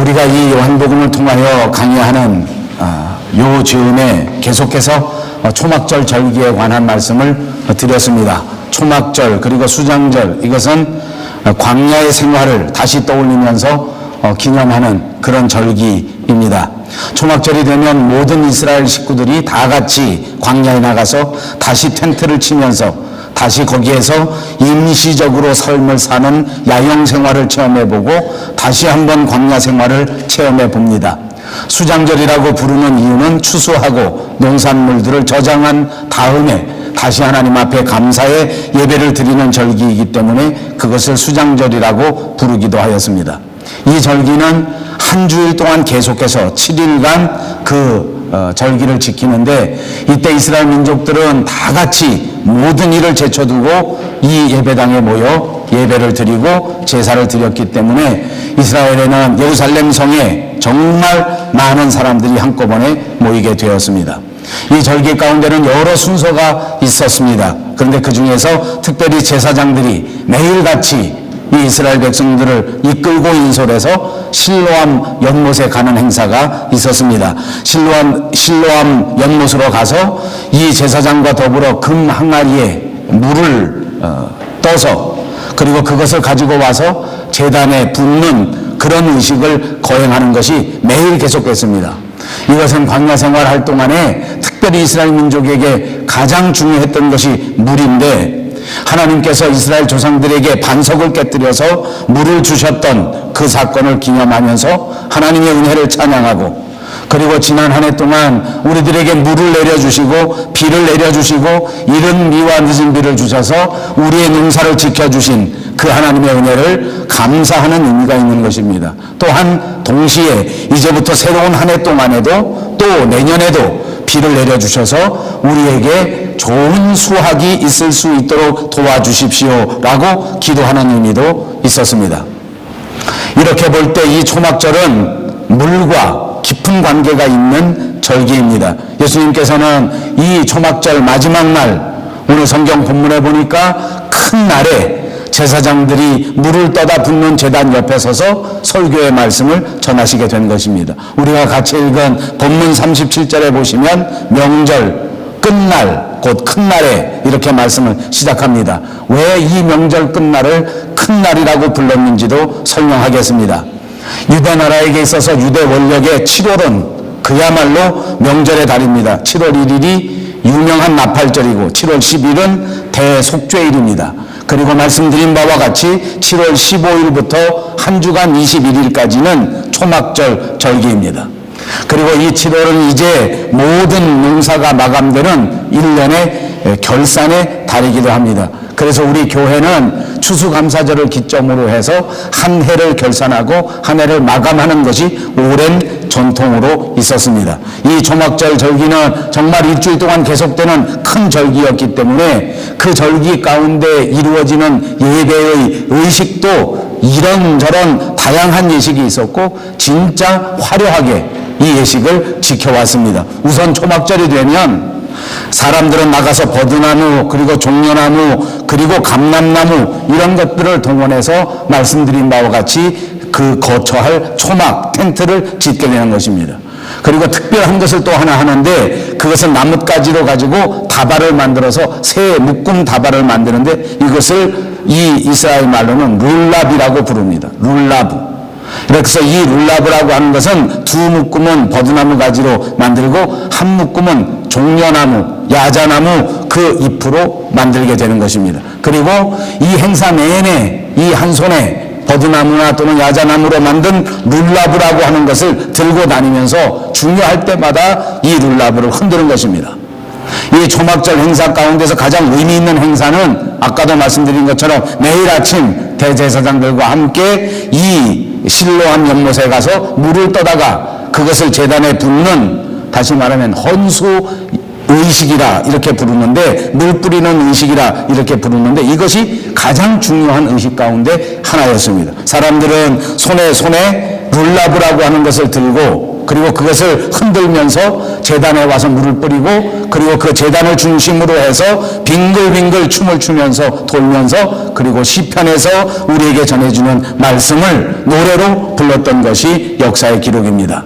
우리가 이 요한복음을 통하여 강의하는 요 즈음에 계속해서 초막절 절기에 관한 말씀을 드렸습니다. 초막절 그리고 수장절, 이것은 광야의 생활을 다시 떠올리면서 기념하는 그런 절기입니다. 초막절이 되면 모든 이스라엘 식구들이 다 같이 광야에 나가서 다시 텐트를 치면서 다시 거기에서 임시적으로 삶을 사는 야영 생활을 체험해보고 다시 한번 광야 생활을 체험해봅니다. 수장절이라고 부르는 이유는 추수하고 농산물들을 저장한 다음에 다시 하나님 앞에 감사의 예배를 드리는 절기이기 때문에 그것을 수장절이라고 부르기도 하였습니다. 이 절기는 한 주일 동안 계속해서 7일간 그 절기를 지키는데, 이때 이스라엘 민족들은 다 같이 모든 일을 제쳐두고 이 예배당에 모여 예배를 드리고 제사를 드렸기 때문에 이스라엘에는 예루살렘 성에 정말 많은 사람들이 한꺼번에 모이게 되었습니다. 이 절기 가운데는 여러 순서가 있었습니다. 그런데 그 중에서 특별히 제사장들이 매일같이 이 이스라엘 백성들을 이끌고 인솔해서 실로암 연못에 가는 행사가 있었습니다. 실로암 연못으로 가서 이 제사장과 더불어 금 항아리에 물을 떠서 그리고 그것을 가지고 와서 제단에 붓는 그런 의식을 거행하는 것이 매일 계속됐습니다. 이것은 광야 생활할 동안에 특별히 이스라엘 민족에게 가장 중요했던 것이 물인데, 하나님께서 이스라엘 조상들에게 반석을 깨뜨려서 물을 주셨던 그 사건을 기념하면서 하나님의 은혜를 찬양하고, 그리고 지난 한 해 동안 우리들에게 물을 내려주시고 비를 내려주시고 이른 비와 늦은 비를 주셔서 우리의 농사를 지켜주신 그 하나님의 은혜를 감사하는 의미가 있는 것입니다. 또한 동시에 이제부터 새로운 한 해 동안에도 또 내년에도 비를 내려주셔서 우리에게 좋은 수확이 있을 수 있도록 도와주십시오 라고 기도하는 의미도 있었습니다. 이렇게 볼 때 이 초막절은 물과 깊은 관계가 있는 절기입니다. 예수님께서는 이 초막절 마지막 날, 오늘 성경 본문에 보니까 큰 날에 제사장들이 물을 떠다 붓는 제단 옆에 서서 설교의 말씀을 전하시게 된 것입니다. 우리가 같이 읽은 본문 37절에 보시면 명절 끝날, 곧 큰 날에 이렇게 말씀을 시작합니다. 왜 이 명절 끝날을 큰 날이라고 불렀는지도 설명하겠습니다. 유대 나라에게 있어서 유대 원력의 7월은 그야말로 명절의 달입니다. 7월 1일이 유명한 나팔절이고 7월 10일은 대속죄일입니다. 그리고 말씀드린 바와 같이 7월 15일부터 한 주간 21일까지는 초막절 절기입니다. 그리고 이 7월은 이제 모든 농사가 마감되는 1년의 결산의 달이기도 합니다. 그래서 우리 교회는 추수감사절을 기점으로 해서 한 해를 결산하고 한 해를 마감하는 것이 오랜 전통으로 있었습니다. 이 초막절 절기는 정말 일주일 동안 계속되는 큰 절기였기 때문에 그 절기 가운데 이루어지는 예배의 의식도 이런저런 다양한 예식이 있었고 진짜 화려하게 이 예식을 지켜왔습니다. 우선 초막절이 되면 사람들은 나가서 버드나무 그리고 종려나무 그리고 감람나무 이런 것들을 동원해서 말씀드린 바와 같이 그 거처할 초막 텐트를 짓게 되는 것입니다. 그리고 특별한 것을 또 하나 하는데, 그것은 나뭇가지로 가지고 다발을 만들어서 새 묶음 다발을 만드는데 이것을 이 이스라엘 말로는 룰랍이라고 부릅니다. 룰랍. 그래서 이 룰라브라고 하는 것은 두 묶음은 버드나무 가지로 만들고 한 묶음은 종려나무, 야자나무 그 잎으로 만들게 되는 것입니다. 그리고 이 행사 내내 이 한 손에 버드나무나 또는 야자나무로 만든 룰라브라고 하는 것을 들고 다니면서 중요할 때마다 이 룰라브를 흔드는 것입니다. 이 초막절 행사 가운데서 가장 의미 있는 행사는 아까도 말씀드린 것처럼 매일 아침 대제사장들과 함께 이 실로암 연못에 가서 물을 떠다가 그것을 제단에 붓는, 다시 말하면 헌수 의식이라 이렇게 부르는데, 물 뿌리는 의식이라 이렇게 부르는데, 이것이 가장 중요한 의식 가운데 하나였습니다. 사람들은 손에 룰라브라고 하는 것을 들고 그리고 그것을 흔들면서 제단에 와서 물을 뿌리고 그리고 그 제단을 중심으로 해서 빙글빙글 춤을 추면서 돌면서 그리고 시편에서 우리에게 전해주는 말씀을 노래로 불렀던 것이 역사의 기록입니다.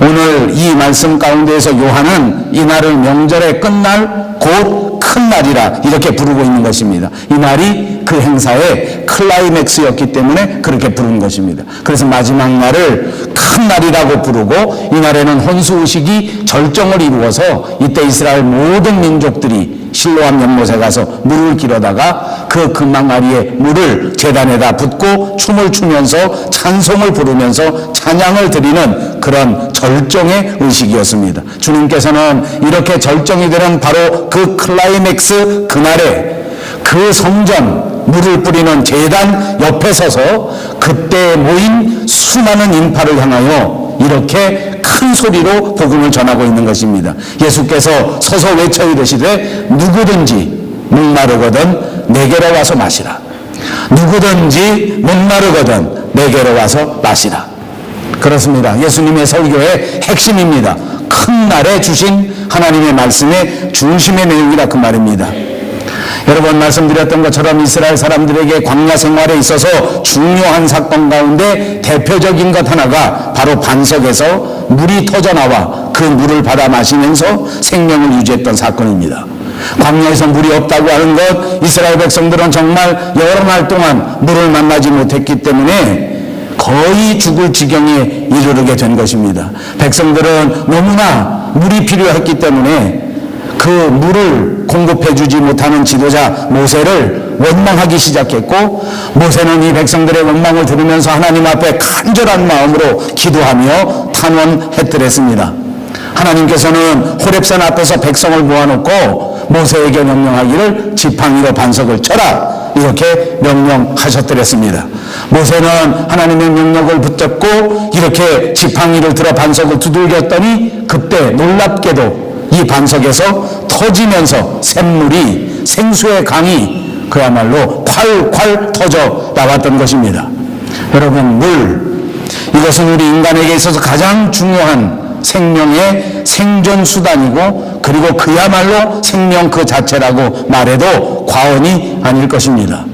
오늘 이 말씀 가운데에서 요한은 이날을 명절의 끝날 곧 큰 날이라 이렇게 부르고 있는 것입니다. 이 날이 그 행사의 클라이맥스였기 때문에 그렇게 부른 것입니다. 그래서 마지막 날을 큰 날이라고 부르고 이 날에는 혼수의식이 절정을 이루어서 이때 이스라엘 모든 민족들이 실로암 연못에 가서 물을 길어다가 그 금망아리에 물을 제단에다 붓고 춤을 추면서 찬송을 부르면서 찬양을 드리는 그런 절정의 의식이었습니다. 주님께서는 이렇게 절정이 되는 바로 그 클라이맥스 그날에 그 성전 물을 뿌리는 제단 옆에 서서 그때 모인 수많은 인파를 향하여 이렇게 큰 소리로 복음을 전하고 있는 것입니다. 예수께서 서서 외쳐 이르시되 누구든지 목마르거든 내게로 와서 마시라. 누구든지 목마르거든 내게로 와서 마시라. 그렇습니다. 예수님의 설교의 핵심입니다. 큰 날에 주신 하나님의 말씀의 중심의 내용이라 그 말입니다. 여러분 말씀드렸던 것처럼 이스라엘 사람들에게 광야 생활에 있어서 중요한 사건 가운데 대표적인 것 하나가 바로 반석에서 물이 터져나와 그 물을 받아 마시면서 생명을 유지했던 사건입니다. 광야에서 물이 없다고 하는 것, 이스라엘 백성들은 정말 여러 날 동안 물을 만나지 못했기 때문에 거의 죽을 지경에 이르게 된 것입니다. 백성들은 너무나 물이 필요했기 때문에 그 물을 공급해주지 못하는 지도자 모세를 원망하기 시작했고, 모세는 이 백성들의 원망을 들으면서 하나님 앞에 간절한 마음으로 기도하며 탄원했더랬습니다. 하나님께서는 호렙산 앞에서 백성을 모아놓고 모세에게 명령하기를 지팡이로 반석을 쳐라 이렇게 명령하셨더랬습니다. 모세는 하나님의 명령을 붙잡고 이렇게 지팡이를 들어 반석을 두들겼더니 그때 놀랍게도 이 반석에서 터지면서 샘물이, 생수의 강이 그야말로 콸콸 터져 나왔던 것입니다. 여러분, 물, 이것은 우리 인간에게 있어서 가장 중요한 생명의 생존수단이고 그리고 그야말로 생명 그 자체라고 말해도 과언이 아닐 것입니다.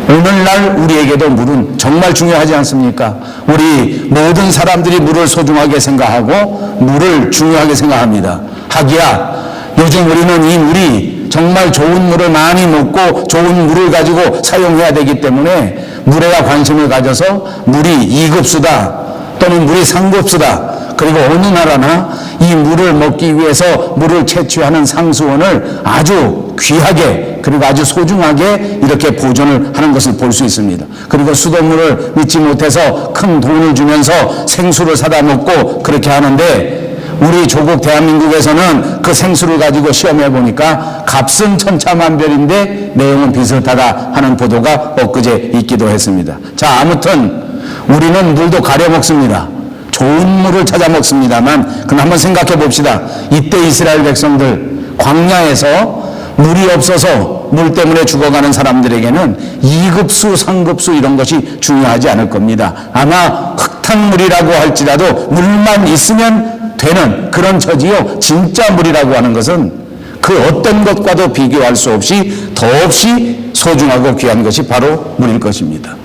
오늘날 우리에게도 물은 정말 중요하지 않습니까? 우리 모든 사람들이 물을 소중하게 생각하고 물을 중요하게 생각합니다. 하기야 요즘 우리는 이 물이 정말 좋은 물을 많이 먹고 좋은 물을 가지고 사용해야 되기 때문에 물에야 관심을 가져서 물이 2급수다 또는 물이 3급수다, 그리고 어느 나라나 이 물을 먹기 위해서 물을 채취하는 상수원을 아주 귀하게 그리고 아주 소중하게 이렇게 보존을 하는 것을 볼 수 있습니다. 그리고 수돗물을 믿지 못해서 큰 돈을 주면서 생수를 사다 먹고 그렇게 하는데, 우리 조국 대한민국에서는 그 생수를 가지고 시험해 보니까 값은 천차만별인데 내용은 비슷하다 하는 보도가 엊그제 있기도 했습니다. 자, 아무튼 우리는 물도 가려 먹습니다. 좋은 물을 찾아 먹습니다만, 그럼 한번 생각해 봅시다. 이때 이스라엘 백성들 광야에서 물이 없어서 물 때문에 죽어가는 사람들에게는 2급수, 3급수 이런 것이 중요하지 않을 겁니다. 아마 흙탕물이라고 할지라도 물만 있으면 되는 그런 처지요. 진짜 물이라고 하는 것은 그 어떤 것과도 비교할 수 없이 더없이 소중하고 귀한 것이 바로 물일 것입니다.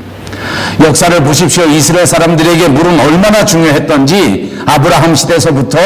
역사를 보십시오. 이스라엘 사람들에게 물은 얼마나 중요했던지 아브라함 시대에서부터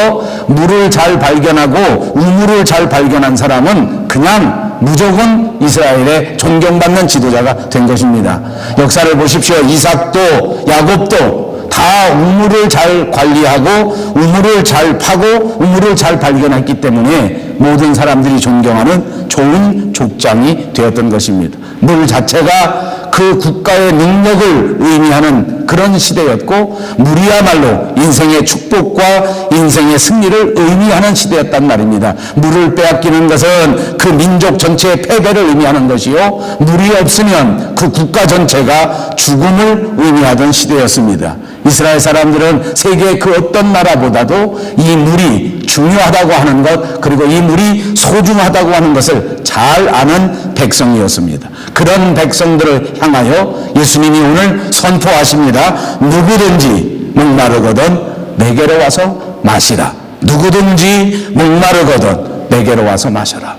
물을 잘 발견하고 우물을 잘 발견한 사람은 그냥 무조건 이스라엘의 존경받는 지도자가 된 것입니다. 역사를 보십시오. 이삭도 야곱도 다 우물을 잘 관리하고 우물을 잘 파고 우물을 잘 발견했기 때문에 모든 사람들이 존경하는 좋은 족장이 되었던 것입니다. 물 자체가 그 국가의 능력을 의미하는 그런 시대였고, 물이야말로 인생의 축복과 인생의 승리를 의미하는 시대였단 말입니다. 물을 빼앗기는 것은 그 민족 전체의 패배를 의미하는 것이요, 물이 없으면 그 국가 전체가 죽음을 의미하던 시대였습니다. 이스라엘 사람들은 세계의 그 어떤 나라보다도 이 물이 중요하다고 하는 것, 그리고 이 물이 소중하다고 하는 것을 잘 아는 백성이었습니다. 그런 백성들을 향하여 예수님이 오늘 선포하십니다. 누구든지 목마르거든 내게로 와서 마시라. 누구든지 목마르거든 내게로 와서 마셔라.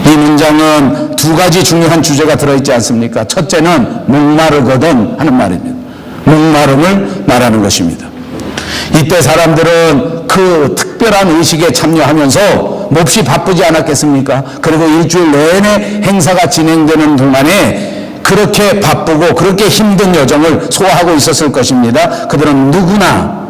이 문장은 두 가지 중요한 주제가 들어있지 않습니까? 첫째는 목마르거든 하는 말입니다. 목마름을 말하는 것입니다. 이때 사람들은 그 특별한 의식에 참여하면서 몹시 바쁘지 않았겠습니까? 그리고 일주일 내내 행사가 진행되는 동안에 그렇게 바쁘고 그렇게 힘든 여정을 소화하고 있었을 것입니다. 그들은 누구나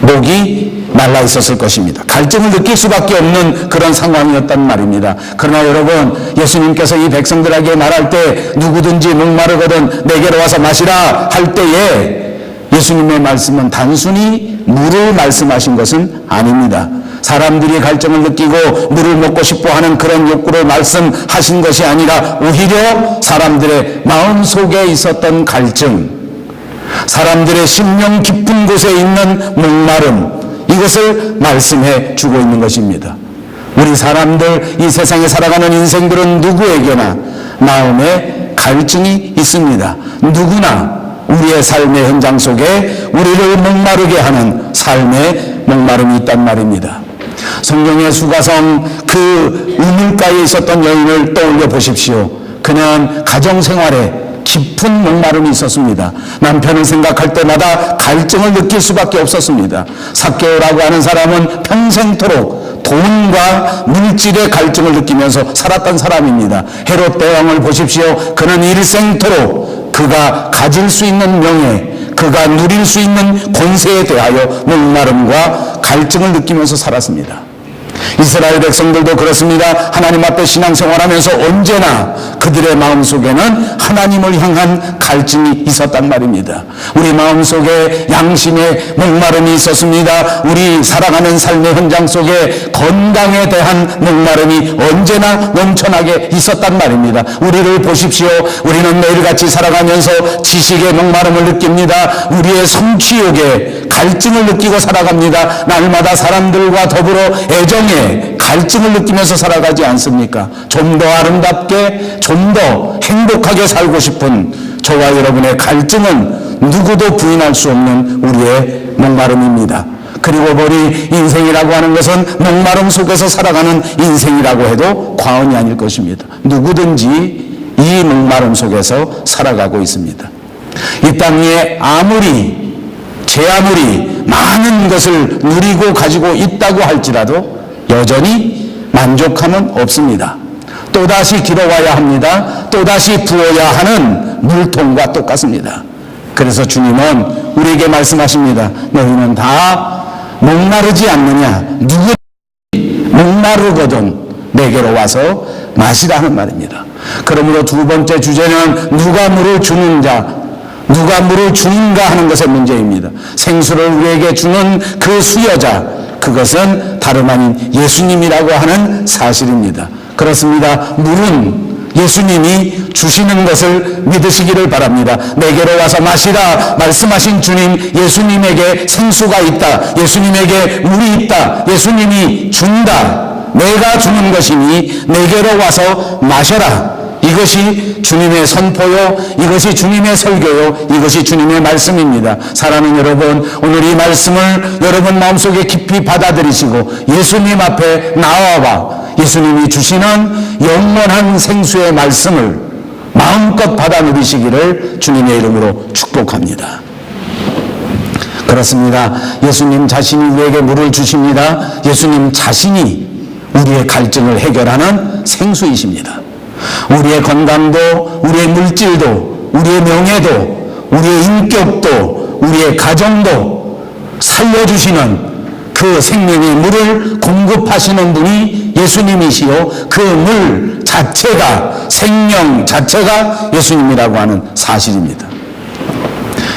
목이 말라 있었을 것입니다. 갈증을 느낄 수밖에 없는 그런 상황이었단 말입니다. 그러나 여러분, 예수님께서 이 백성들에게 말할 때 누구든지 목마르거든 내게로 와서 마시라 할 때에 예수님의 말씀은 단순히 물을 말씀하신 것은 아닙니다. 사람들이 갈증을 느끼고 물을 먹고 싶어 하는 그런 욕구를 말씀하신 것이 아니라 오히려 사람들의 마음속에 있었던 갈증, 사람들의 심령 깊은 곳에 있는 목마름, 이것을 말씀해 주고 있는 것입니다. 우리 사람들, 이 세상에 살아가는 인생들은 누구에게나 마음에 갈증이 있습니다. 누구나 우리의 삶의 현장 속에 우리를 목마르게 하는 삶의 목마름이 있단 말입니다. 성경의 수가성 그 우물가에 있었던 여인을 떠올려 보십시오. 그는 가정생활에 깊은 목마름이 있었습니다. 남편을 생각할 때마다 갈증을 느낄 수밖에 없었습니다. 삭개오라고 하는 사람은 평생토록 돈과 물질의 갈증을 느끼면서 살았던 사람입니다. 헤롯 대왕을 보십시오. 그는 일생토록 그가 가질 수 있는 명예, 그가 누릴 수 있는 권세에 대하여 목마름과 갈증을 느끼면서 살았습니다. 이스라엘 백성들도 그렇습니다. 하나님 앞에 신앙생활하면서 언제나 그들의 마음속에는 하나님을 향한 갈증이 있었단 말입니다. 우리 마음속에 양심의 목마름이 있었습니다. 우리 살아가는 삶의 현장 속에 건강에 대한 목마름이 언제나 넘쳐나게 있었단 말입니다. 우리를 보십시오. 우리는 매일같이 살아가면서 지식의 목마름을 느낍니다. 우리의 성취욕에 갈증을 느끼고 살아갑니다. 날마다 사람들과 더불어 애정에 갈증을 느끼면서 살아가지 않습니까? 좀 더 아름답게, 좀 더 행복하게 살고 싶은 저와 여러분의 갈증은 누구도 부인할 수 없는 우리의 목마름입니다. 그리고 우리 인생이라고 하는 것은 목마름 속에서 살아가는 인생이라고 해도 과언이 아닐 것입니다. 누구든지 이 목마름 속에서 살아가고 있습니다. 이 땅 위에 아무리 많은 것을 누리고 가지고 있다고 할지라도 여전히 만족함은 없습니다. 또다시 길어와야 합니다. 또다시 부어야 하는 물통과 똑같습니다. 그래서 주님은 우리에게 말씀하십니다. 너희는 다 목마르지 않느냐? 누구든지 목마르거든 내게로 와서 마시라는 말입니다. 그러므로 두 번째 주제는 누가 물을 주는 자, 누가 물을 주는가 하는 것의 문제입니다. 생수를 우리에게 주는 그 수여자, 그것은 다름 아닌 예수님이라고 하는 사실입니다. 그렇습니다. 물은 예수님이 주시는 것을 믿으시기를 바랍니다. 내게로 와서 마시라 말씀하신 주님, 예수님에게 생수가 있다, 예수님에게 물이 있다, 예수님이 준다, 내가 주는 것이니 내게로 와서 마셔라. 이것이 주님의 선포요, 이것이 주님의 설교요, 이것이 주님의 말씀입니다. 사랑하는 여러분, 오늘 이 말씀을 여러분 마음속에 깊이 받아들이시고 예수님 앞에 나와봐 예수님이 주시는 영원한 생수의 말씀을 마음껏 받아 누리시기를 주님의 이름으로 축복합니다. 그렇습니다. 예수님 자신이 우리에게 물을 주십니다. 예수님 자신이 우리의 갈증을 해결하는 생수이십니다. 우리의 건강도, 우리의 물질도, 우리의 명예도, 우리의 인격도, 우리의 가정도 살려주시는 그 생명의 물을 공급하시는 분이 예수님이시요, 그 물 자체가, 생명 자체가 예수님이라고 하는 사실입니다.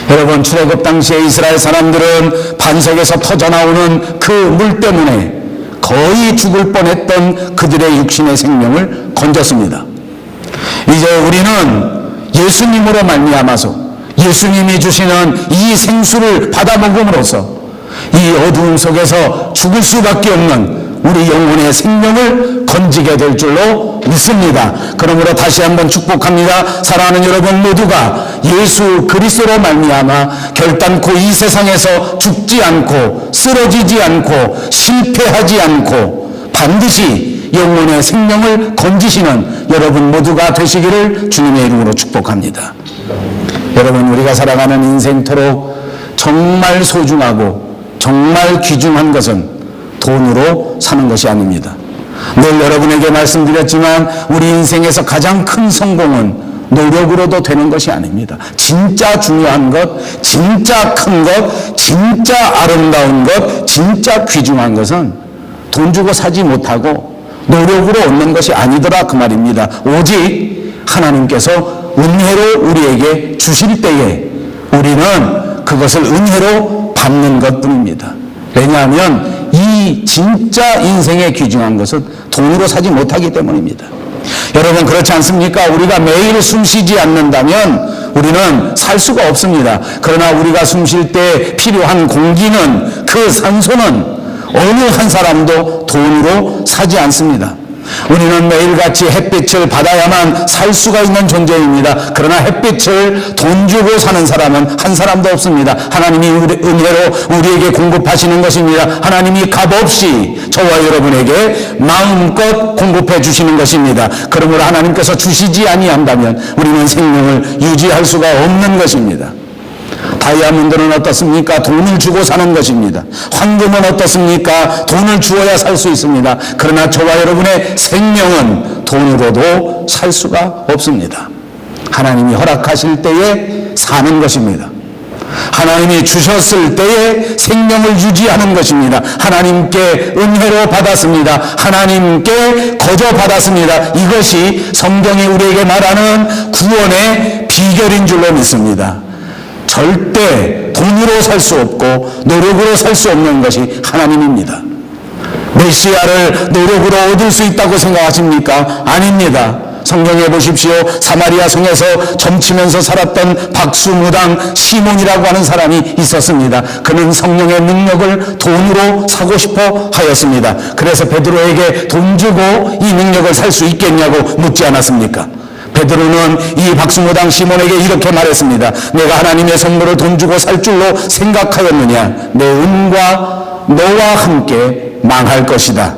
여러분, 출애굽 당시에 이스라엘 사람들은 반석에서 터져나오는 그 물 때문에 거의 죽을 뻔했던 그들의 육신의 생명을 건졌습니다. 이제 우리는 예수님으로 말미암아서 예수님이 주시는 이 생수를 받아 먹음으로써 이 어두움 속에서 죽을 수밖에 없는 우리 영혼의 생명을 건지게 될 줄로 믿습니다. 그러므로 다시 한번 축복합니다. 사랑하는 여러분 모두가 예수 그리스도로 말미암아 결단코 이 세상에서 죽지 않고 쓰러지지 않고 실패하지 않고 반드시 영혼의 생명을 건지시는 여러분 모두가 되시기를 주님의 이름으로 축복합니다. 여러분, 우리가 살아가는 인생토록 정말 소중하고 정말 귀중한 것은 돈으로 사는 것이 아닙니다. 늘 여러분에게 말씀드렸지만 우리 인생에서 가장 큰 성공은 노력으로도 되는 것이 아닙니다. 진짜 중요한 것, 진짜 큰 것, 진짜 아름다운 것, 진짜 귀중한 것은 돈 주고 사지 못하고 노력으로 얻는 것이 아니더라 그 말입니다. 오직 하나님께서 은혜로 우리에게 주실 때에 우리는 그것을 은혜로 받는 것뿐입니다. 왜냐하면 이 진짜 인생의 귀중한 것은 돈으로 사지 못하기 때문입니다. 여러분, 그렇지 않습니까? 우리가 매일 숨 쉬지 않는다면 우리는 살 수가 없습니다. 그러나 우리가 숨 쉴 때 필요한 공기는, 그 산소는 어느 한 사람도 돈으로 사지 않습니다. 우리는 매일같이 햇빛을 받아야만 살 수가 있는 존재입니다. 그러나 햇빛을 돈 주고 사는 사람은 한 사람도 없습니다. 하나님이 은혜로 우리에게 공급하시는 것입니다. 하나님이 값없이 저와 여러분에게 마음껏 공급해 주시는 것입니다. 그러므로 하나님께서 주시지 아니한다면 우리는 생명을 유지할 수가 없는 것입니다. 다이아몬드는 어떻습니까? 돈을 주고 사는 것입니다. 황금은 어떻습니까? 돈을 주어야 살 수 있습니다. 그러나 저와 여러분의 생명은 돈으로도 살 수가 없습니다. 하나님이 허락하실 때에 사는 것입니다. 하나님이 주셨을 때에 생명을 유지하는 것입니다. 하나님께 은혜로 받았습니다. 하나님께 거저 받았습니다. 이것이 성경이 우리에게 말하는 구원의 비결인 줄로 믿습니다. 절대 돈으로 살 수 없고 노력으로 살 수 없는 것이 하나님입니다. 메시아를 노력으로 얻을 수 있다고 생각하십니까? 아닙니다. 성경에 보십시오. 사마리아 성에서 점치면서 살았던 박수무당 시몬이라고 하는 사람이 있었습니다. 그는 성령의 능력을 돈으로 사고 싶어 하였습니다. 그래서 베드로에게 돈 주고 이 능력을 살 수 있겠냐고 묻지 않았습니까? 베드로는 이 박수무당 시몬에게 이렇게 말했습니다. 내가 하나님의 선물을 돈 주고 살 줄로 생각하였느냐? 내 은과 너와 함께 망할 것이다.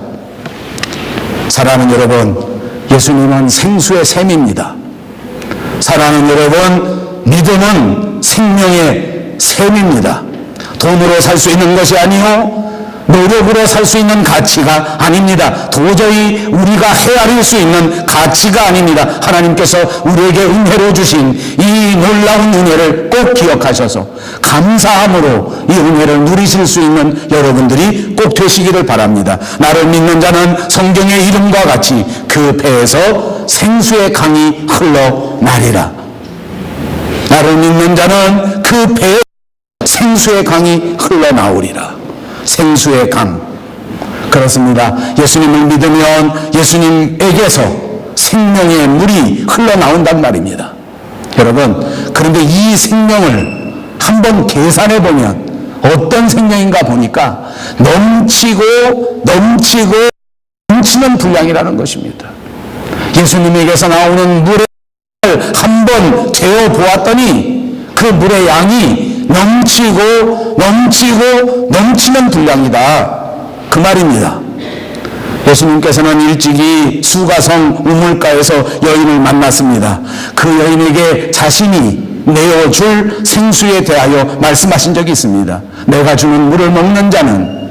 사랑하는 여러분, 예수님은 생수의 샘입니다. 사랑하는 여러분, 믿음은 생명의 샘입니다. 돈으로 살 수 있는 것이 아니요, 노력으로 살 수 있는 가치가 아닙니다. 도저히 우리가 헤아릴 수 있는 가치가 아닙니다. 하나님께서 우리에게 은혜로 주신 이 놀라운 은혜를 꼭 기억하셔서 감사함으로 이 은혜를 누리실 수 있는 여러분들이 꼭 되시기를 바랍니다. 나를 믿는 자는 성경의 이름과 같이 그 배에서 생수의 강이 흘러나리라. 나를 믿는 자는 그 배에서 생수의 강이 흘러나오리라. 생수의 강. 그렇습니다. 예수님을 믿으면 예수님에게서 생명의 물이 흘러나온단 말입니다. 여러분, 그런데 이 생명을 한번 계산해 보면 어떤 생명인가 보니까 넘치는 분량이라는 것입니다. 예수님에게서 나오는 물을 한번 재어 보았더니 그 물의 양이 넘치는 분량이다. 그 말입니다. 예수님께서는 일찍이 수가성 우물가에서 여인을 만났습니다. 그 여인에게 자신이 내어줄 생수에 대하여 말씀하신 적이 있습니다. 내가 주는 물을 먹는 자는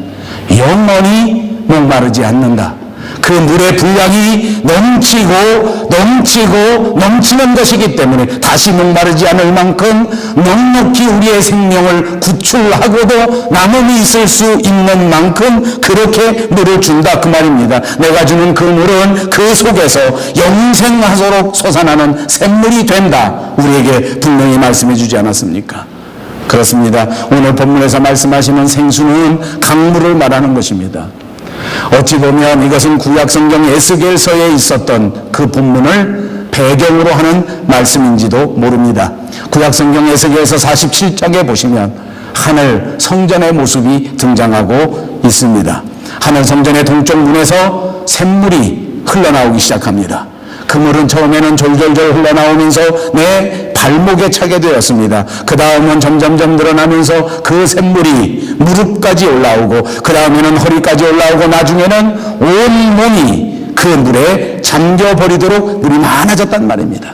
영원히 목마르지 않는다. 그 물의 분량이 넘치는 것이기 때문에 다시 목마르지 않을 만큼 넉넉히 우리의 생명을 구출하고도 남음이 있을 수 있는 만큼 그렇게 물을 준다 그 말입니다. 내가 주는 그 물은 그 속에서 영생하도록 솟아나는 샘물이 된다. 우리에게 분명히 말씀해 주지 않았습니까? 그렇습니다. 오늘 본문에서 말씀하시는 생수는 강물을 말하는 것입니다. 어찌 보면 이것은 구약성경 에스겔서에 있었던 그 본문을 배경으로 하는 말씀인지도 모릅니다. 구약성경 에스겔서 47장에 보시면 하늘 성전의 모습이 등장하고 있습니다. 하늘 성전의 동쪽 문에서 샘물이 흘러나오기 시작합니다. 그 물은 처음에는 졸졸졸 흘러나오면서 내 발목에 차게 되었습니다. 그 다음은 점점점 늘어나면서 그 샘물이 무릎까지 올라오고, 그 다음에는 허리까지 올라오고, 나중에는 온 몸이 그 물에 잠겨버리도록 물이 많아졌단 말입니다.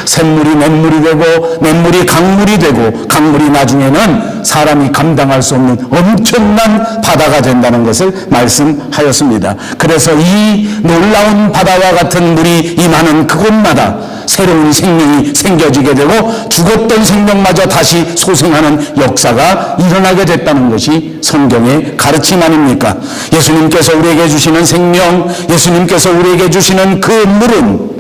샘물이 냇물이 되고, 냇물이 강물이 되고, 강물이 나중에는 사람이 감당할 수 없는 엄청난 바다가 된다는 것을 말씀하였습니다. 그래서 이 놀라운 바다와 같은 물이 임하는 그곳마다 새로운 생명이 생겨지게 되고, 죽었던 생명마저 다시 소생하는 역사가 일어나게 됐다는 것이 성경의 가르침 아닙니까? 예수님께서 우리에게 주시는 생명, 예수님께서 우리에게 주시는 그 물은,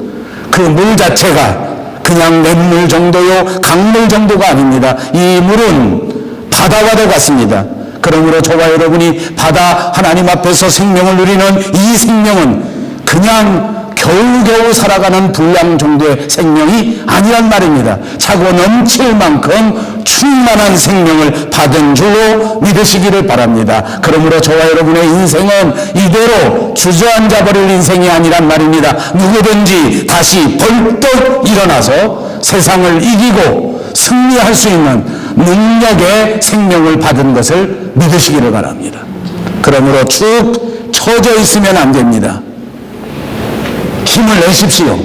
그 물 자체가 그냥 냇물 정도요, 강물 정도가 아닙니다. 이 물은 바다와도 같습니다. 그러므로 저와 여러분이 바다 하나님 앞에서 생명을 누리는 이 생명은 그냥 겨우겨우 살아가는 분량 정도의 생명이 아니란 말입니다. 차고 넘칠 만큼 충만한 생명을 받은 줄로 믿으시기를 바랍니다. 그러므로 저와 여러분의 인생은 이대로 주저앉아 버릴 인생이 아니란 말입니다. 누구든지 다시 벌떡 일어나서 세상을 이기고 승리할 수 있는 능력의 생명을 받은 것을 믿으시기를 바랍니다. 그러므로 축 처져 있으면 안 됩니다. 힘을 내십시오.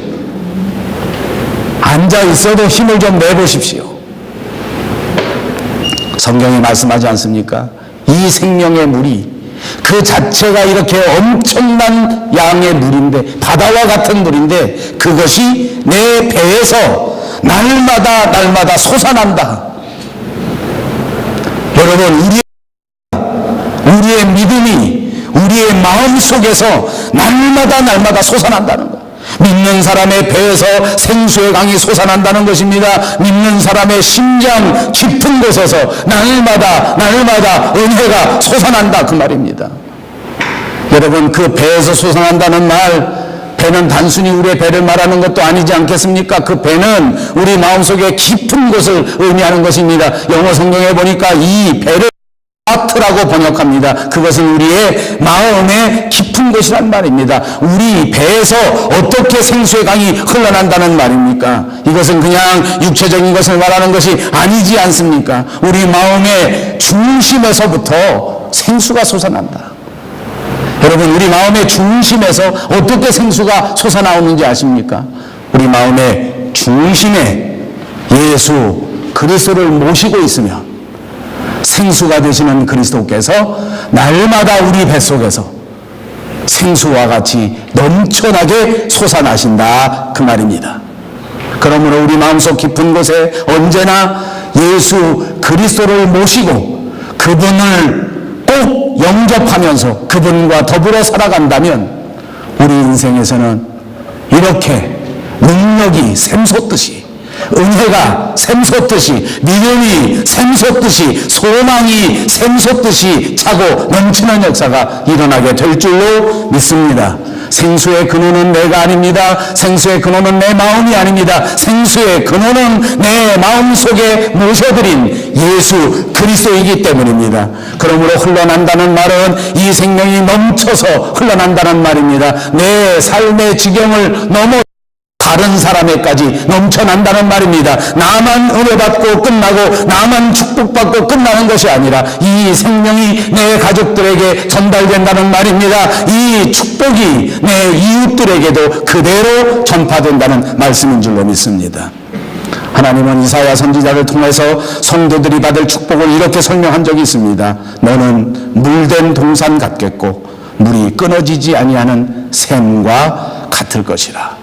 앉아 있어도 힘을 좀 내보십시오. 성경이 말씀하지 않습니까? 이 생명의 물이 그 자체가 이렇게 엄청난 양의 물인데, 바다와 같은 물인데, 그것이 내 배에서 날마다 솟아난다. 여러분, 우리의 믿음이 우리의 마음 속에서 날마다 솟아난다는 것. 믿는 사람의 배에서 생수의 강이 솟아난다는 것입니다. 믿는 사람의 심장 깊은 곳에서 날마다 은혜가 솟아난다, 그 말입니다. 여러분, 그 배에서 솟아난다는 말, 배는 단순히 우리의 배를 말하는 것도 아니지 않겠습니까? 그 배는 우리 마음속에 깊은 곳을 의미하는 것입니다. 영어 성경에 보니까 이 배를 하트라고 번역합니다. 그것은 우리의 마음의 깊은 곳이란 말입니다. 우리 배에서 어떻게 생수의 강이 흘러난다는 말입니까? 이것은 그냥 육체적인 것을 말하는 것이 아니지 않습니까? 우리 마음의 중심에서부터 생수가 솟아난다. 여러분, 우리 마음의 중심에서 어떻게 생수가 솟아나오는지 아십니까? 우리 마음의 중심에 예수 그리스도를 모시고 있으면 생수가 되시는 그리스도께서 날마다 우리 뱃속에서 생수와 같이 넘쳐나게 솟아나신다, 그 말입니다. 그러므로 우리 마음속 깊은 곳에 언제나 예수 그리스도를 모시고 그분을 꼭 영접하면서 그분과 더불어 살아간다면 우리 인생에서는 이렇게 능력이 샘솟듯이, 은혜가 샘솟듯이, 믿음이 샘솟듯이, 소망이 샘솟듯이 차고 넘치는 역사가 일어나게 될 줄로 믿습니다. 생수의 근원은 내가 아닙니다. 생수의 근원은 내 마음이 아닙니다. 생수의 근원은 내 마음속에 모셔드린 예수 그리스도이기 때문입니다. 그러므로 흘러난다는 말은 이 생명이 넘쳐서 흘러난다는 말입니다. 내 삶의 지경을 넘어 다른 사람에까지 넘쳐난다는 말입니다. 나만 은혜받고 끝나고 나만 축복받고 끝나는 것이 아니라 이 생명이 내 가족들에게 전달된다는 말입니다. 이 축복이 내 이웃들에게도 그대로 전파된다는 말씀인 줄로 믿습니다. 하나님은 이사야 선지자를 통해서 성도들이 받을 축복을 이렇게 설명한 적이 있습니다. 너는 물된 동산 같겠고 물이 끊어지지 아니하는 샘과 같을 것이라.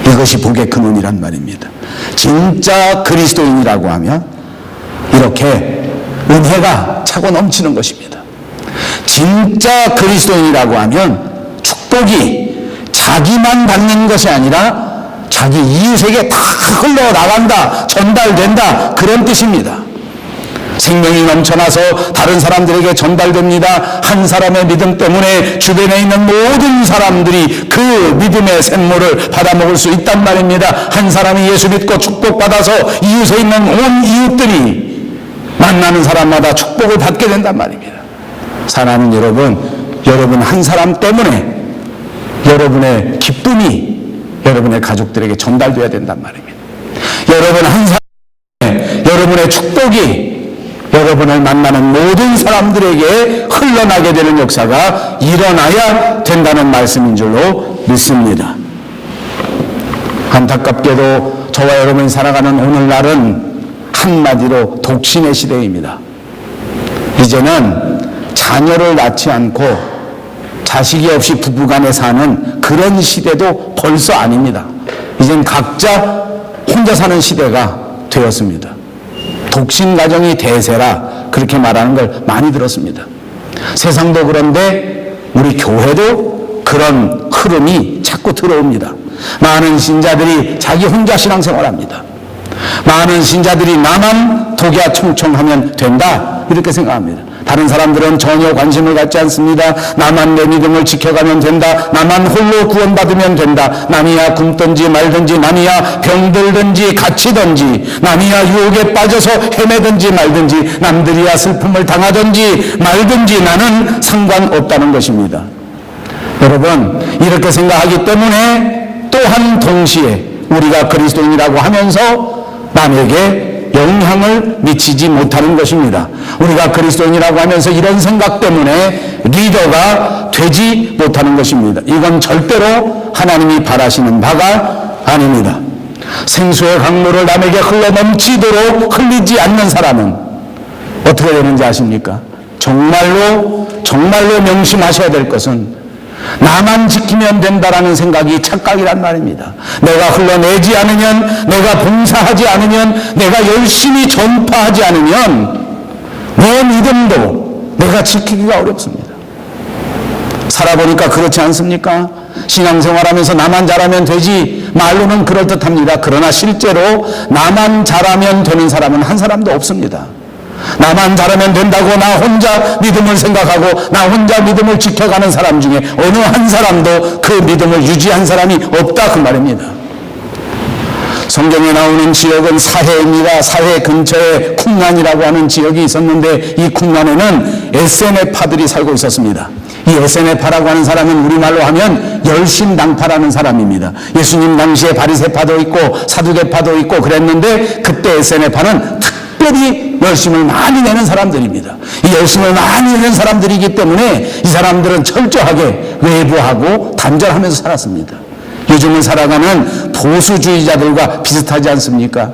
이것이 복의 근원이란 말입니다. 진짜 그리스도인이라고 하면 이렇게 은혜가 차고 넘치는 것입니다. 진짜 그리스도인이라고 하면 축복이 자기만 받는 것이 아니라 자기 이웃에게 다 흘러나간다, 전달된다, 그런 뜻입니다. 생명이 넘쳐나서 다른 사람들에게 전달됩니다. 한 사람의 믿음 때문에 주변에 있는 모든 사람들이 그 믿음의 샘물을 받아먹을 수 있단 말입니다. 한 사람이 예수 믿고 축복받아서 이웃에 있는 온 이웃들이 만나는 사람마다 축복을 받게 된단 말입니다. 사랑하는 여러분 한 사람 때문에 여러분의 기쁨이 여러분의 가족들에게 전달돼야 된단 말입니다. 여러분 한 사람의 여러분의 축복이 여러분을 만나는 모든 사람들에게 흘러나게 되는 역사가 일어나야 된다는 말씀인 줄로 믿습니다. 안타깝게도 저와 여러분이 살아가는 오늘날은 한마디로 독신의 시대입니다. 이제는 자녀를 낳지 않고 자식이 없이 부부간에 사는 그런 시대도 벌써 아닙니다. 이젠 각자 혼자 사는 시대가 되었습니다. 독신 가정이 대세라 그렇게 말하는 걸 많이 들었습니다. 세상도 그런데 우리 교회도 그런 흐름이 자꾸 들어옵니다. 많은 신자들이 자기 혼자 신앙생활합니다. 많은 신자들이 나만 독야 청청하면 된다 이렇게 생각합니다. 다른 사람들은 전혀 관심을 갖지 않습니다. 나만 내 믿음을 지켜가면 된다. 나만 홀로 구원받으면 된다. 남이야 굶든지 말든지, 남이야 병들든지 갇히든지, 남이야 유혹에 빠져서 헤매든지 말든지, 남들이야 슬픔을 당하든지 말든지 나는 상관없다는 것입니다. 여러분, 이렇게 생각하기 때문에 또한 동시에 우리가 그리스도인이라고 하면서 남에게 영향을 미치지 못하는 것입니다. 우리가 그리스도인이라고 하면서 이런 생각 때문에 리더가 되지 못하는 것입니다. 이건 절대로 하나님이 바라시는 바가 아닙니다. 생수의 강물을 남에게 흘러넘치도록 흘리지 않는 사람은 어떻게 되는지 아십니까? 정말로 명심하셔야 될 것은 나만 지키면 된다라는 생각이 착각이란 말입니다. 내가 흘러내지 않으면, 내가 봉사하지 않으면, 내가 열심히 전파하지 않으면 내 믿음도 내가 지키기가 어렵습니다. 살아보니까 그렇지 않습니까? 신앙생활하면서 나만 잘하면 되지, 말로는 그럴듯합니다. 그러나 실제로 나만 잘하면 되는 사람은 한 사람도 없습니다. 나만 잘하면 된다고 나 혼자 믿음을 생각하고 나 혼자 믿음을 지켜가는 사람 중에 어느 한 사람도 그 믿음을 유지한 사람이 없다 그 말입니다. 성경에 나오는 지역은 사해입니다. 사해 근처에 쿰란이라고 하는 지역이 있었는데 이 쿰란에는 에세네파들이 살고 있었습니다. 이 에세네파라고 하는 사람은 우리말로 하면 열심당파라는 사람입니다. 예수님 당시에 바리새파도 있고 사두개파도 있고 그랬는데 그때 에세네파는 특별히 열심을 많이 내는 사람들입니다. 이 열심을 많이 내는 사람들이기 때문에 이 사람들은 철저하게 외부하고 단절하면서 살았습니다. 요즘을 살아가는 보수주의자들과 비슷하지 않습니까?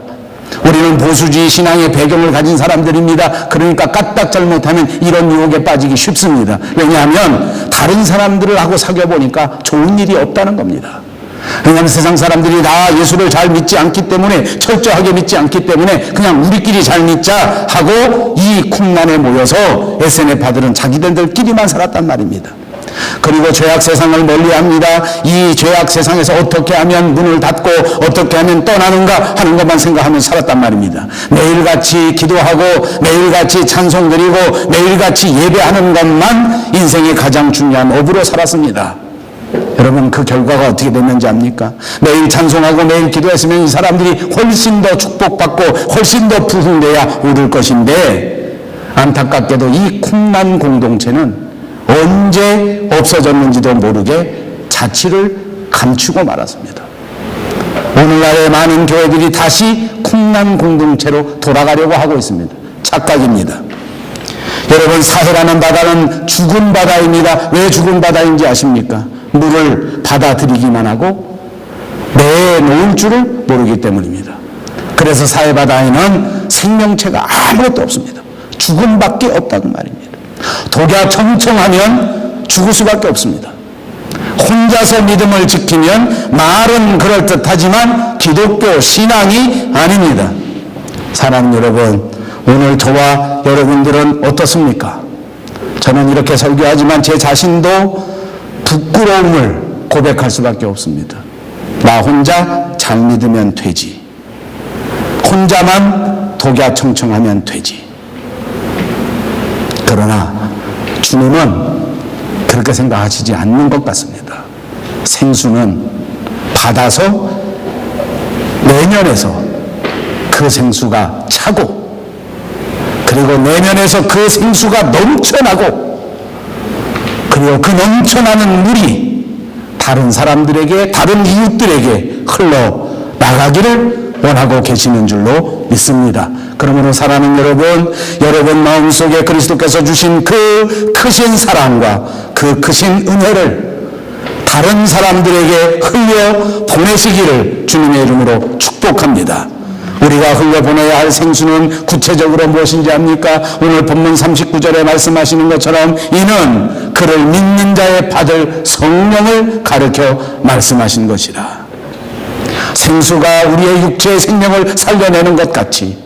우리는 보수주의 신앙의 배경을 가진 사람들입니다. 그러니까 까딱 잘못하면 이런 유혹에 빠지기 쉽습니다. 왜냐하면 다른 사람들을 하고 사귀어보니까 좋은 일이 없다는 겁니다. 왜냐하면 세상 사람들이 다 예수를 잘 믿지 않기 때문에, 철저하게 믿지 않기 때문에 그냥 우리끼리 잘 믿자 하고 이 쿰란에 모여서 에세네파들은 자기들끼리만 살았단 말입니다. 그리고 죄악 세상을 멀리합니다. 이 죄악 세상에서 어떻게 하면 문을 닫고 어떻게 하면 떠나는가 하는 것만 생각하면서 살았단 말입니다. 매일같이 기도하고 매일같이 찬송 드리고 매일같이 예배하는 것만 인생의 가장 중요한 업으로 살았습니다. 여러분, 그 결과가 어떻게 됐는지 압니까? 매일 찬송하고 매일 기도했으면 이 사람들이 훨씬 더 축복받고 훨씬 더 부흥돼야 얻을 것인데, 안타깝게도 이 쿰란 공동체는 언제 없어졌는지도 모르게 자취를 감추고 말았습니다. 오늘날의 많은 교회들이 다시 쿰란 공동체로 돌아가려고 하고 있습니다. 착각입니다. 여러분, 사해라는 바다는 죽은 바다입니다. 왜 죽은 바다인지 아십니까? 물을 받아들이기만 하고 내놓을 줄을 모르기 때문입니다. 그래서 사해바다에는 생명체가 아무것도 없습니다. 죽음밖에 없다는 말입니다. 독야 청청하면 죽을 수밖에 없습니다. 혼자서 믿음을 지키면 말은 그럴듯하지만 기독교 신앙이 아닙니다. 사랑하는 여러분, 오늘 저와 여러분들은 어떻습니까? 저는 이렇게 설교하지만 제 자신도 부끄러움을 고백할 수밖에 없습니다. 나 혼자 잘 믿으면 되지. 혼자만 독야 청청하면 되지. 그러나 주님은 그렇게 생각하시지 않는 것 같습니다. 생수는 받아서 내면에서 그 생수가 차고, 그리고 내면에서 그 생수가 넘쳐나고, 그리고 그 넘쳐나는 물이 다른 사람들에게, 다른 이웃들에게 흘러나가기를 원하고 계시는 줄로 믿습니다. 그러므로 사랑하는 여러분 마음속에 그리스도께서 주신 그 크신 사랑과 그 크신 은혜를 다른 사람들에게 흘려 보내시기를 주님의 이름으로 축복합니다. 우리가 흘려보내야 할 생수는 구체적으로 무엇인지 압니까? 오늘 본문 39절에 말씀하시는 것처럼 이는 그를 믿는 자의 받을 성령을 가르쳐 말씀하신 것이라. 생수가 우리의 육체의 생명을 살려내는 것 같이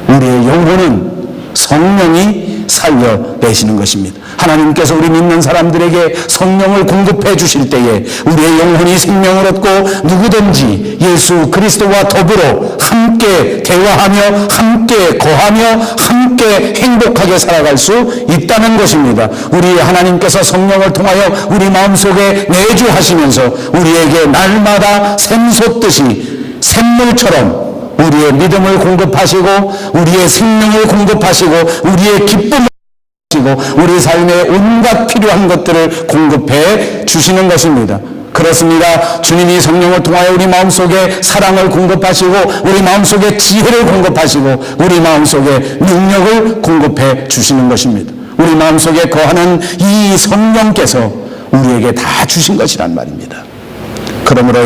우리의 영혼은 성령이 살려내시는 것입니다. 하나님께서 우리 믿는 사람들에게 성령을 공급해 주실 때에 우리의 영혼이 생명을 얻고 누구든지 예수 그리스도와 더불어 함께 대화하며 함께 거하며 함께 행복하게 살아갈 수 있다는 것입니다. 우리 하나님께서 성령을 통하여 우리 마음속에 내주하시면서 우리에게 날마다 샘솟듯이 샘물처럼 우리의 믿음을 공급하시고 우리의 생명을 공급하시고 우리의 기쁨을 공급하시고 우리 삶에 온갖 필요한 것들을 공급해 주시는 것입니다. 그렇습니다. 주님이 성령을 통하여 우리 마음속에 사랑을 공급하시고 우리 마음속에 지혜를 공급하시고 우리 마음속에 능력을 공급해 주시는 것입니다. 우리 마음속에 거하는 이 성령께서 우리에게 다 주신 것이란 말입니다. 그러므로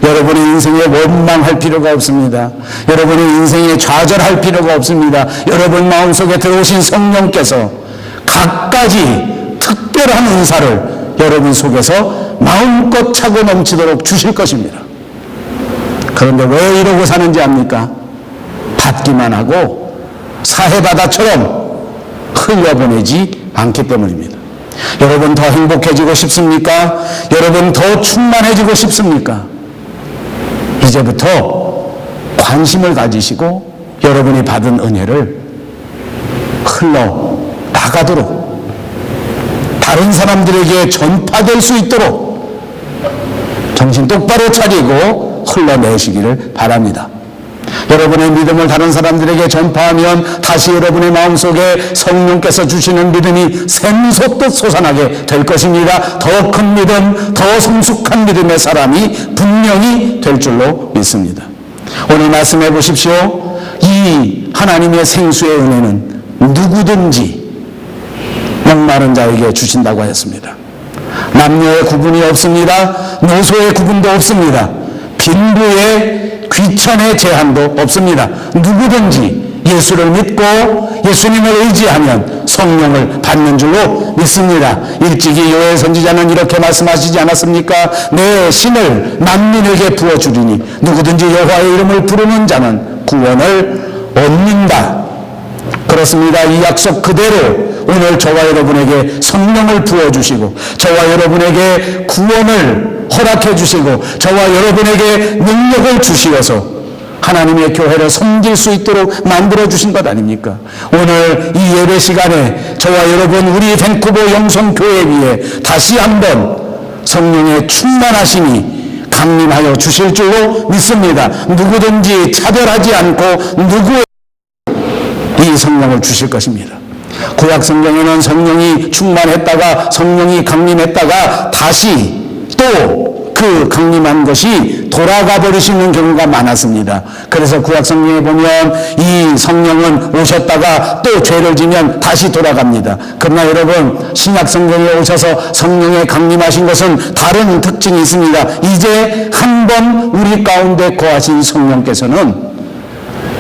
여러분의 인생에 원망할 필요가 없습니다. 여러분의 인생에 좌절할 필요가 없습니다. 여러분 마음속에 들어오신 성령께서 각가지 특별한 은사를 여러분 속에서 마음껏 차고 넘치도록 주실 것입니다. 그런데 왜 이러고 사는지 압니까? 받기만 하고 사해바다처럼 흘려보내지 않기 때문입니다. 여러분 더 행복해지고 싶습니까? 여러분 더 충만해지고 싶습니까? 이제부터 관심을 가지시고 여러분이 받은 은혜를 흘러나가도록 다른 사람들에게 전파될 수 있도록 정신 똑바로 차리고 흘러내시기를 바랍니다. 여러분의 믿음을 다른 사람들에게 전파하면 다시 여러분의 마음속에 성령께서 주시는 믿음이 샘솟듯 솟아나게 될 것입니다. 더 큰 믿음, 더 성숙한 믿음의 사람이 분명히 될 줄로 믿습니다. 오늘 말씀해 보십시오. 이 하나님의 생수의 은혜는 누구든지 목마른 자에게 주신다고 하였습니다. 남녀의 구분이 없습니다. 노소의 구분도 없습니다. 빈부의 귀천의 제한도 없습니다. 누구든지 예수를 믿고 예수님을 의지하면 성령을 받는 줄로 믿습니다. 일찍이 요엘 선지자는 이렇게 말씀하시지 않았습니까? 내 신을 만민에게 부어주리니 누구든지 여호와의 이름을 부르는 자는 구원을 얻는다. 그렇습니다. 이 약속 그대로 오늘 저와 여러분에게 성령을 부어주시고 저와 여러분에게 구원을 허락해 주시고 저와 여러분에게 능력을 주시어서 하나님의 교회를 섬길 수 있도록 만들어 주신 것 아닙니까? 오늘 이 예배 시간에 저와 여러분 우리 밴쿠버 영성교회 위에 다시 한번 성령의 충만하심이 강림하여 주실 줄로 믿습니다. 누구든지 차별하지 않고 누구의 이 성령을 주실 것입니다. 구약 성경에는 성령이 충만했다가 성령이 강림했다가 다시 또 그 강림한 것이 돌아가 버리시는 경우가 많았습니다. 그래서 구약 성경에 보면 이 성령은 오셨다가 또 죄를 지면 다시 돌아갑니다. 그러나 여러분 신약 성경에 오셔서 성령에 강림하신 것은 다른 특징이 있습니다. 이제 한번 우리 가운데 거하신 성령께서는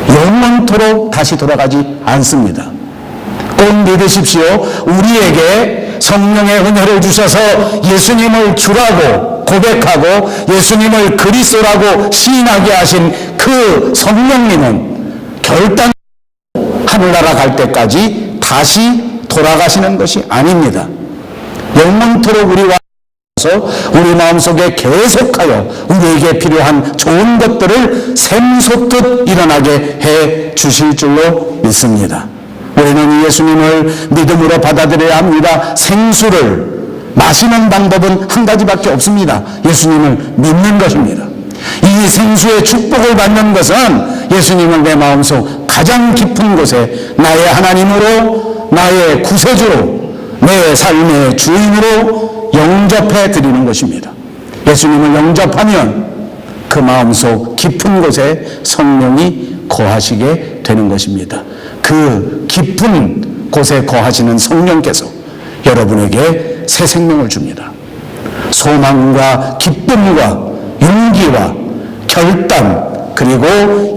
영원토록 다시 돌아가지 않습니다. 꼭 믿으십시오. 우리에게 성령의 은혜를 주셔서 예수님을 주라고 고백하고 예수님을 그리스도라고 시인하게 하신 그 성령님은 결단 하늘나라 갈 때까지 다시 돌아가시는 것이 아닙니다. 영원토록 우리와 우리 마음속에 계속하여 우리에게 필요한 좋은 것들을 샘솟듯 일어나게 해 주실 줄로 믿습니다. 우리는 예수님을 믿음으로 받아들여야 합니다. 생수를 마시는 방법은 한 가지밖에 없습니다. 예수님을 믿는 것입니다. 이 생수의 축복을 받는 것은 예수님을 내 마음속 가장 깊은 곳에 나의 하나님으로 나의 구세주로 내 삶의 주인으로 영접해 드리는 것입니다. 예수님을 영접하면 그 마음속 깊은 곳에 성령이 거하시게 되는 것입니다. 그 깊은 곳에 거하시는 성령께서 여러분에게 새 생명을 줍니다. 소망과 기쁨과 용기와 결단 그리고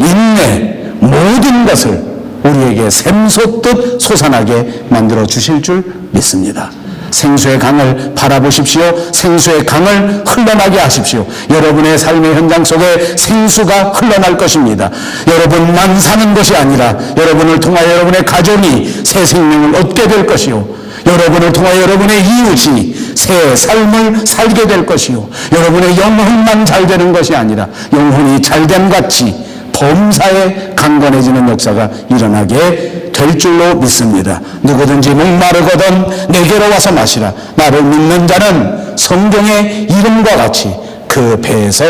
인내 모든 것을 우리에게 샘솟듯 솟아나게 만들어 주실 줄 믿습니다. 생수의 강을 바라보십시오. 생수의 강을 흘러나게 하십시오. 여러분의 삶의 현장 속에 생수가 흘러날 것입니다. 여러분만 사는 것이 아니라 여러분을 통하여 여러분의 가족이 새 생명을 얻게 될 것이요, 여러분을 통하여 여러분의 이웃이 새 삶을 살게 될 것이요, 여러분의 영혼만 잘 되는 것이 아니라 영혼이 잘됨 같이 범사에 강건해지는 역사가 일어나게 될 줄로 믿습니다. 누구든지 목마르거든 내게로 와서 마시라. 나를 믿는 자는 성경의 이름과 같이 그 배에서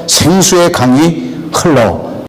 생수의 강이 흘러